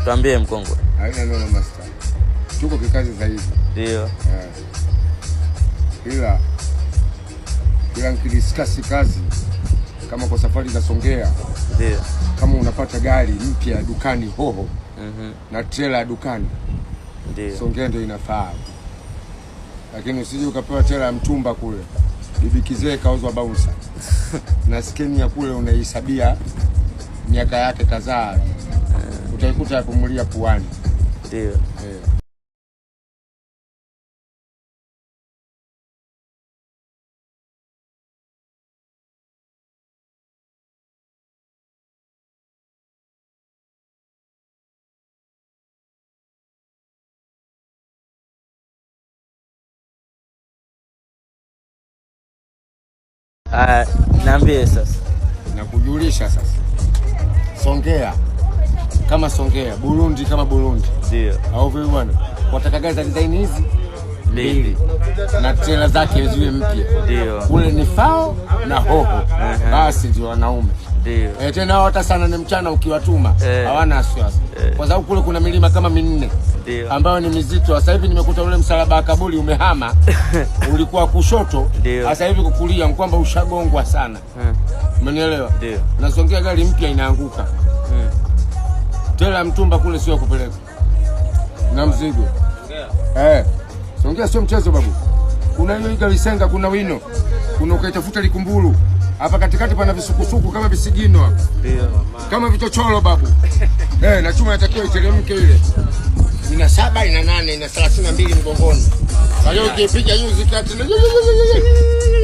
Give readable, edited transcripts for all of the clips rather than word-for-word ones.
tuambie mkongwe. Haina neno master. Tuko kikazi zaidi. Ndio. Ila nikidiscuss kazi kama kwa safari za Songea. Ndio. Kama unapata gari mpya dukani hoho. Na trailer dukani. Ndio. Songea ndio inafaa. Lakini usije ukapewa trailer ya mtumba kule. Bibi kizee kauzwa bouncer. Na skeni ya kule unaihesabia miaka yake kadhaa. Utaikuta yapumulia puani. Ndio. Niambie sasa. Nakujulisha sasa. Songea kama Songea, Burundi kama Burundi. Ndio. Au vipi bwana? Wataka gari za design hizi mbili na trailer zake ziwe mpya. Ndio. Kule ni fao na hoho. Basi ndio wanaume. Ndio. Tena hata sana ni mchana ukiwatuma hawana wasiwasi. Kwa sababu kule kuna milima kama minne. Ndio. Ambayo ni mizito. Sasa hivi nimekuta ule msalaba wa kaburi umehama. Ulikuwa kushoto. Sasa hivi kukulia kwamba ushagongwa sana. Umenielewa? Ndio. Nasongea gari mpya inaanguka. Tela mtumba kule sio kupeleka. Na mzigo. Songea sio mchezo babu. Kuna hiyo gari senga, kuna wino. Kuna ukaitafuta likumbulu. Hapa katikati pana visukusuku kama visigino hapa. Ndio. Kama vichochoro babu. Na chuma inatakiwa iteremke ile. Ina 7, ina 8, ina 32 mgongoni. Kwa hiyo ukipiga yuzi kati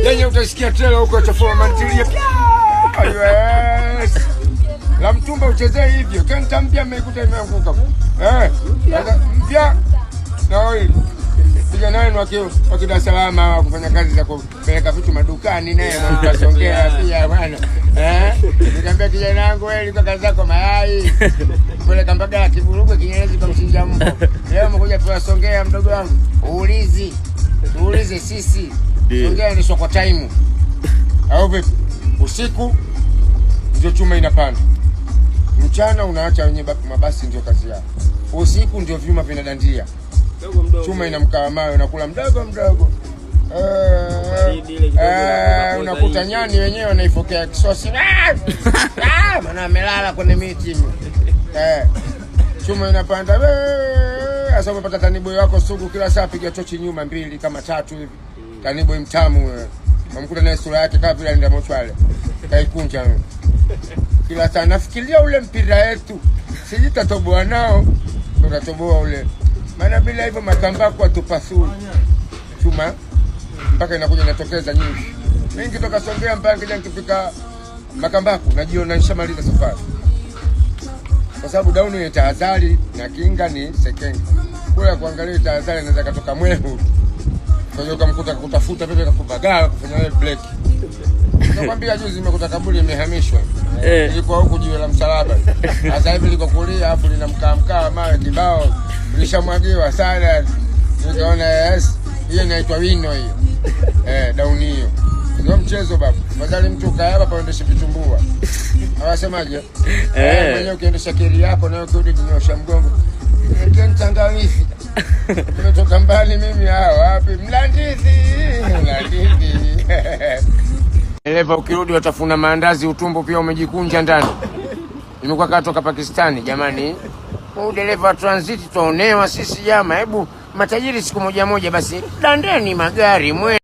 yenye utasikia trela huko chafua mantilia. Yes. La mtumba uchezee hivyo. Kenta mpya mmeikuta imeanguka. Mpya. Na wewe. Piga naye wa Dar es Salaam kufanya kazi za kupeleka vitu madukani naye Songea pia bwana. Nikamwambia kijana wangu wewe liko kazi zako mayai. Kupeleka Mbagala Kiburugwe Kinyerezi kwa mchinja mpo. Leo umekuja kwa Songea mdogo wangu. Uulize sisi. Songea ni soko time. Au vipi? Usiku ndio chuma inapanda. Mchana unaacha wenye mabasi ndio kazi yao. Usiku ndio vyuma vinadandia. Chuma inamkaa mawe unakula mdogo. Unakuta nyani wenyewe wanaifokea kisosi. Maana amelala kwenye miti. Chuma inapanda. Sasa unapata tanibo wako sugu kila saa piga tochi nyuma 2 kama 3 hivi. Tanibo mtamu. Unamkuta naye sura yake kama vile ndio mochwale. Kaikunja. Kila saa nafikiria ule mpira wetu. Sijitatoboa nao. Tutatoboa ule. Maana bila hivyo makambako atupasui. Chuma mpaka inakuja inatokeza nyingi. Mimi nikitoka Songea mpaka nikija nikifika Makambako najiona nishamaliza safari. Kwa sababu dauni ni tahadhari na kinga ni sekenge. Kule kuangalia tahadhari inaweza kutoka mwehu. Kwa hiyo ukamkuta kutafuta pepe kakubagala kufanya ile break. Nakwambia juzi nimekuta kaburi imehamishwa. Ilikuwa huko jiwe la msalaba. Sasa hivi liko kulia afu lina mkaa mawe kibao. Lishamwagiwa sana. Nikaona hiyo inaitwa wino hiyo. Dauni hiyo. Ndio mchezo baba. Badala mtu kaaba paendesha vitumbua. Hawasemaje? Mwenyewe ukiendesha keri yako na ukirudi kunyosha mgongo. Ndio tangawizi. Tumetoka mbali mimi wapi? Mlandizi. Eleva ukirudi watafuna maandazi utumbo pia umejikunja ndani. Nimekuwa katoka Pakistani jamani. Dereva transit tuonewa sisi jama. Hebu matajiri siku moja basi dandeni magari mwe